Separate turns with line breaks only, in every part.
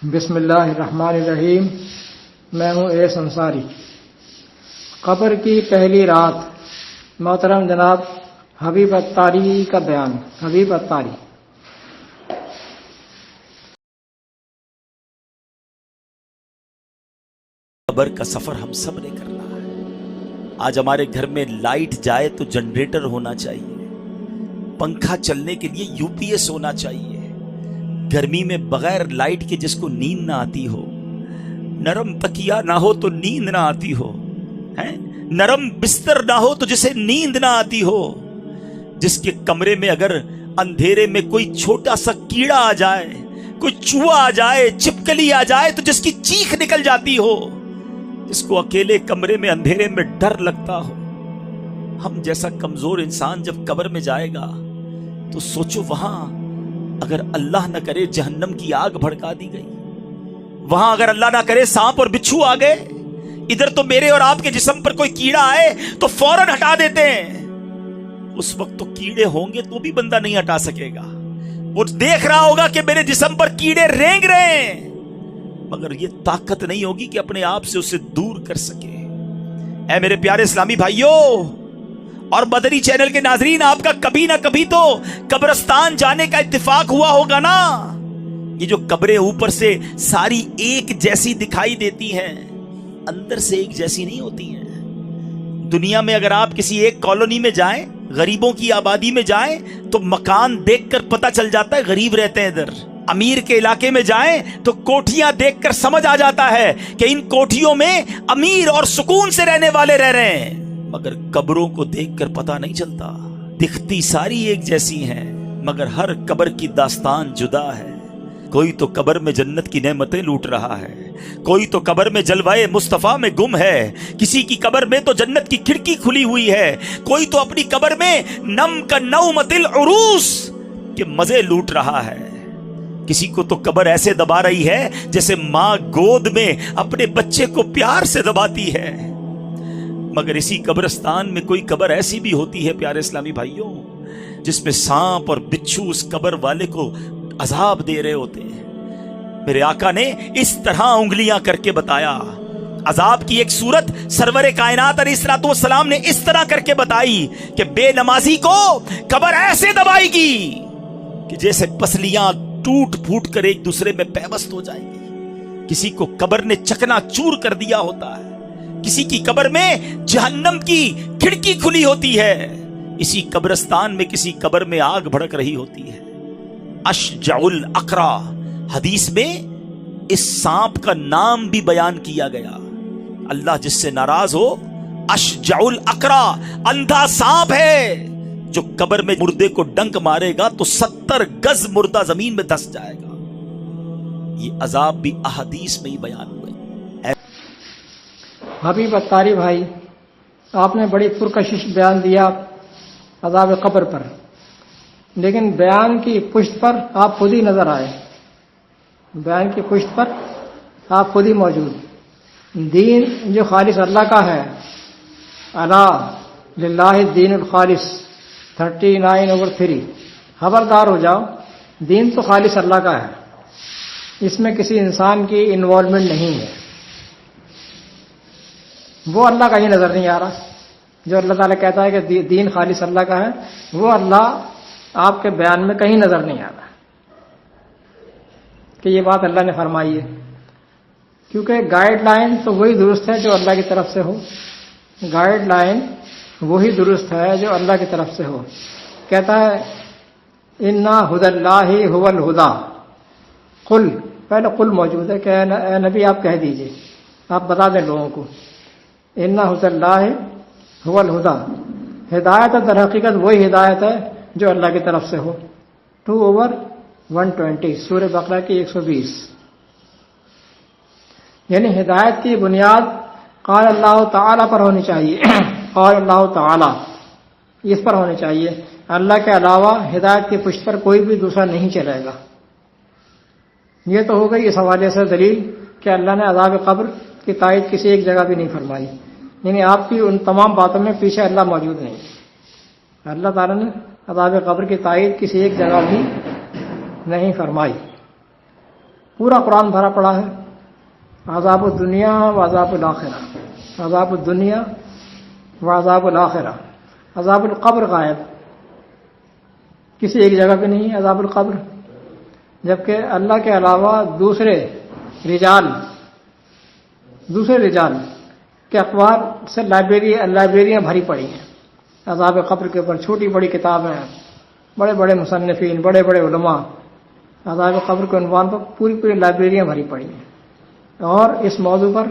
بسم اللہ الرحمن الرحیم۔ میں ہوں ایس انصاری۔ قبر کی پہلی رات، محترم جناب حبیب اتاری کا بیان۔ حبیب اتاری۔
قبر کا سفر ہم سب نے کرنا ہے۔ آج ہمارے گھر میں لائٹ جائے تو جنریٹر ہونا چاہیے، پنکھا چلنے کے لیے یو پی ایس ہونا چاہیے۔ گرمی میں بغیر لائٹ کے جس کو نیند نہ آتی ہو، نرم تکیا نہ ہو تو نیند نہ آتی ہو، نرم بستر نہ ہو تو جسے نیند نہ آتی ہو، جس کے کمرے میں اگر اندھیرے میں کوئی چھوٹا سا کیڑا آ جائے، کوئی چوہا آ جائے، چھپکلی آ جائے تو جس کی چیخ نکل جاتی ہو، جس کو اکیلے کمرے میں اندھیرے میں ڈر لگتا ہو۔ ہم جیسا کمزور انسان جب قبر میں جائے گا تو سوچو، وہاں اگر اللہ نہ کرے جہنم کی آگ بھڑکا دی گئی، وہاں اگر اللہ نہ کرے سانپ اور بچھو آ گئے، ادھر تو میرے اور آپ کے جسم پر کوئی کیڑا آئے تو فوراً ہٹا دیتے ہیں۔ اس وقت تو کیڑے ہوں گے تو بھی بندہ نہیں ہٹا سکے گا، وہ دیکھ رہا ہوگا کہ میرے جسم پر کیڑے رینگ رہے ہیں، مگر یہ طاقت نہیں ہوگی کہ اپنے آپ سے اسے دور کر سکے۔ اے میرے پیارے اسلامی بھائیوں اور مدنی چینل کے ناظرین، آپ کا کبھی نہ کبھی تو قبرستان جانے کا اتفاق ہوا ہوگا نا۔ یہ جو قبریں اوپر سے ساری ایک جیسی دکھائی دیتی ہیں، اندر سے ایک جیسی نہیں ہوتی ہیں۔ دنیا میں اگر آپ کسی ایک کالونی میں جائیں، غریبوں کی آبادی میں جائیں تو مکان دیکھ کر پتہ چل جاتا ہے غریب رہتے ہیں ادھر۔ امیر کے علاقے میں جائیں تو کوٹھیاں دیکھ کر سمجھ آ جاتا ہے کہ ان کوٹھیوں میں امیر اور سکون سے رہنے والے رہ رہے ہیں، مگر قبروں کو دیکھ کر پتہ نہیں چلتا۔ دکھتی ساری ایک جیسی ہیں، مگر ہر قبر کی داستان جدا ہے۔ کوئی تو قبر میں جنت کی نعمتیں لوٹ رہا ہے، کوئی تو قبر میں جلوائے مصطفیٰ میں گم ہے، کسی کی قبر میں تو جنت کی کھڑکی کھلی ہوئی ہے، کوئی تو اپنی قبر میں نم کا نومت العروس کے مزے لوٹ رہا ہے۔ کسی کو تو قبر ایسے دبا رہی ہے جیسے ماں گود میں اپنے بچے کو پیار سے دباتی ہے۔ مگر اسی قبرستان میں کوئی قبر ایسی بھی ہوتی ہے پیارے اسلامی بھائیوں، جس میں سانپ اور بچھو اس قبر والے کو عذاب دے رہے ہوتے ہیں۔ میرے آقا نے اس طرح انگلیاں کر کے بتایا، عذاب کی ایک صورت سرور کائنات علیہ الصلوۃ والسلام نے اس طرح کر کے بتائی کہ بے نمازی کو قبر ایسے دبائے گی کہ جیسے پسلیاں ٹوٹ پھوٹ کر ایک دوسرے میں پیوست ہو جائیں گی۔ کسی کو قبر نے چکنا چور کر دیا ہوتا ہے، کسی کی قبر میں جہنم کی کھڑکی کھلی ہوتی ہے، اسی قبرستان میں کسی قبر میں آگ بھڑک رہی ہوتی ہے۔ اشجع الاقرا، حدیث میں اس سانپ کا نام بھی بیان کیا گیا۔ اللہ جس سے ناراض ہو، اشجع الاقرا، اندھا سانپ ہے جو قبر میں مردے کو ڈنک مارے گا تو 70 گز مردہ زمین میں دھس جائے گا۔ یہ عذاب بھی احادیث میں ہی بیان ہوئے۔
حبیب اتاری بھائی، آپ نے بڑی پرکشش بیان دیا عذاب قبر پر، لیکن بیان کی پشت پر آپ خود ہی نظر آئے، بیان کی پشت پر آپ خود ہی موجود۔ دین جو خالص اللہ کا ہے، الا للہ الدین الخالص 39/3، خبردار ہو جاؤ، دین تو خالص اللہ کا ہے، اس میں کسی انسان کی انوالومنٹ نہیں ہے۔ وہ اللہ کا ہی نظر نہیں آ رہا جو اللہ تعالیٰ کہتا ہے کہ دین خالص اللہ کا ہے، وہ اللہ آپ کے بیان میں کہیں نظر نہیں آ رہا کہ یہ بات اللہ نے فرمائی ہے، کیونکہ گائیڈ لائن تو وہی درست ہے جو اللہ کی طرف سے ہو، گائیڈ لائن وہی درست ہے جو اللہ کی طرف سے ہو۔ کہتا ہے انا ھدی اللہ ھو الھدی، قل، پہلے قل موجود ہے کہ اے نبی آپ کہہ دیجئے، آپ بتا دیں لوگوں کو، انا ھدی اللہ ھو الھدی، ہدایت در حقیقت وہی ہدایت ہے جو اللہ کی طرف سے ہو۔ 2/120 سورہ بقرہ کی 120، یعنی ہدایت کی بنیاد قال اللہ تعالیٰ پر ہونی چاہیے، قال اللہ تعالیٰ اس پر ہونی چاہیے، اللہ کے علاوہ ہدایت کی پشت پر کوئی بھی دوسرا نہیں چلے گا۔ یہ تو ہو گئی اس حوالے سے دلیل کہ اللہ نے عذاب قبر کی تائید کسی ایک جگہ بھی نہیں فرمائی، یعنی آپ کی ان تمام باتوں میں پیچھے اللہ موجود نہیں۔ اللہ تعالیٰ نے عذاب قبر کی تائید کسی ایک جگہ بھی نہیں فرمائی۔ پورا قرآن بھرا پڑا ہے عذاب الدنیا و عذاب الآخرہ، عذاب الدنیا و عذاب الآخرہ۔ عذاب القبر غائب، کسی ایک جگہ پہ نہیں عذاب القبر، جبکہ اللہ کے علاوہ دوسرے رجال کے اقوال سے لائبریریاں بھری پڑی ہیں عذاب قبر کے اوپر، چھوٹی بڑی کتابیں، بڑے بڑے مصنفین، بڑے بڑے علماء، عذاب قبر کے عنوان پر پوری لائبریریاں بھری پڑی ہیں۔ اور اس موضوع پر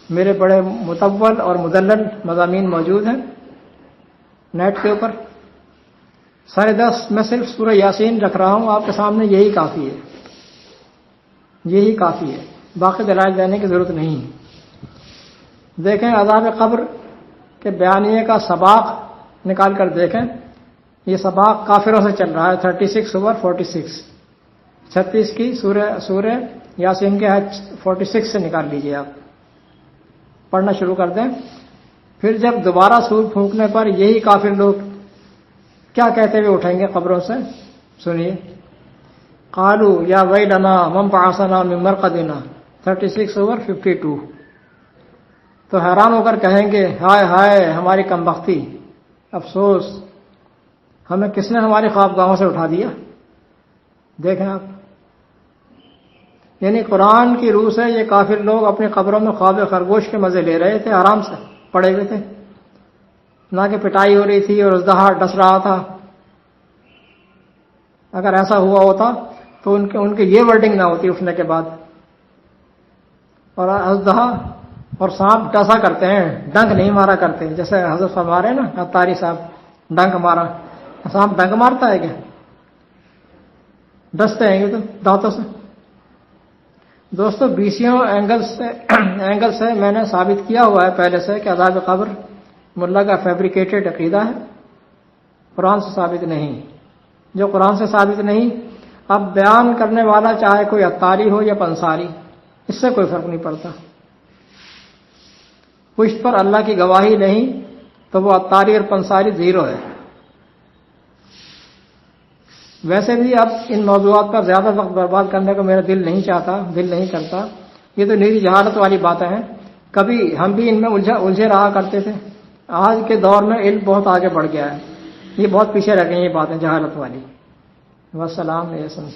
میرے بڑے مطول اور مدلل مضامین موجود ہیں نیٹ کے اوپر۔ 10:30 میں صرف سورہ یاسین رکھ رہا ہوں آپ کے سامنے، یہی کافی ہے، باقی دلائل دینے کی ضرورت نہیں۔ دیکھیں عذاب قبر کے بیانیے کا سباق نکال کر دیکھیں، یہ سباق کافروں سے چل رہا ہے 36/46، 36 کی سورہ یاسین کے 46 سے نکال لیجئے، آپ پڑھنا شروع کر دیں۔ پھر جب دوبارہ سور پھونکنے پر یہی کافر لوگ کیا کہتے ہوئے اٹھیں گے قبروں سے، سنیے۔ قالوا یا ویلنا من بعثنا من مرقدنا 36/52، تو حیران ہو کر کہیں گے ہائے ہائے ہماری کمبختی، افسوس، ہمیں کس نے ہماری خوابگاہوں سے اٹھا دیا۔ دیکھیں آپ، یعنی قرآن کی روح سے یہ کافر لوگ اپنی قبروں میں خواب خرگوش کے مزے لے رہے تھے، آرام سے پڑے ہوئے تھے، نہ کہ پٹائی ہو رہی تھی اور ازدہا ڈس رہا تھا۔ اگر ایسا ہوا ہوتا تو ان کی یہ ورڈنگ نہ ہوتی اٹھنے کے بعد۔ اور ازدہا اور سانپ ڈسا کرتے ہیں، ڈنک نہیں مارا کرتے، جیسے حضرت فرما رہے ہیں نا عطاری صاحب، ڈنک مارا، سانپ ڈنک مارتا ہے کیا؟ ڈستے ہیں یہ تو دانتوں سے۔ دوستو 20 اینگل سے میں نے ثابت کیا ہوا ہے پہلے سے کہ عذاب قبر ملا کا فیبریکیٹڈ عقیدہ ہے، قرآن سے ثابت نہیں۔ جو قرآن سے ثابت نہیں، اب بیان کرنے والا چاہے کوئی عطاری ہو یا پنساری، اس سے کوئی فرق نہیں پڑتا۔ پشت پر اللہ کی گواہی نہیں تو وہ عطاری اور پنساری زیرو ہے۔ ویسے بھی اب ان موضوعات پر زیادہ وقت برباد کرنے کو میرا دل نہیں کرتا، یہ تو نیری جہالت والی باتیں ہیں، کبھی ہم بھی ان میں الجھے رہا کرتے تھے۔ آج کے دور میں علم بہت آگے بڑھ گیا ہے، یہ بہت پیچھے رہ گئی یہ باتیں جہالت والی۔ والسلام علیکم۔